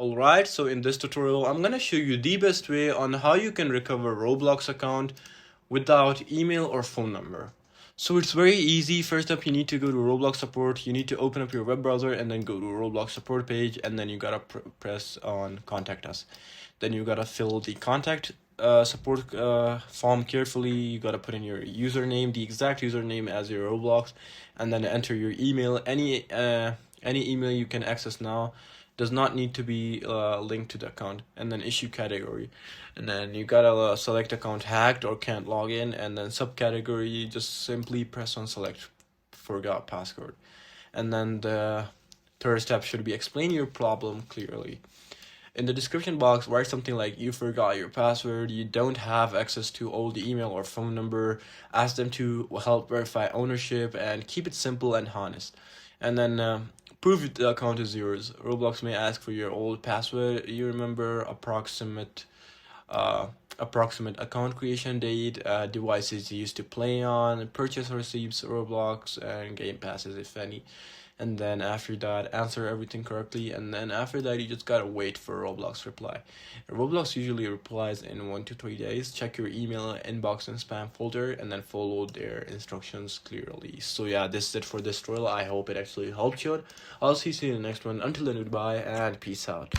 Alright, so in this tutorial, I'm gonna show you the best way on how you can recover Roblox account without email or phone number. So it's very easy. First up, you need to go to Roblox Support. You need to open up your web browser and then go to Roblox Support page, and then you gotta press on Contact Us. Then you gotta fill the contact support form carefully. You gotta put in your username, the exact username as your Roblox, and then enter your email. Any email you can access now, does not need to be linked to the account, and then issue category, and then you gotta select account hacked or can't log in, and then subcategory, just simply press on select forgot password, and then the third step should be explain your problem clearly. In the description box, write something like you forgot your password, you don't have access to old email or phone number, ask them to help verify ownership, and keep it simple and honest. And then prove the account is yours. Roblox may ask for your old password. You remember approximate account creation date, devices you used to play on, purchase receipts, Roblox, and game passes if any. And then after that, answer everything correctly, and then after that, you just gotta wait for Roblox reply. Roblox usually replies in 1 to 3 days. Check your email inbox and spam folder, and then follow their instructions clearly. So yeah, this is it for this tutorial. I hope it actually helped you out. I'll see you in the next one. Until then, goodbye and peace out.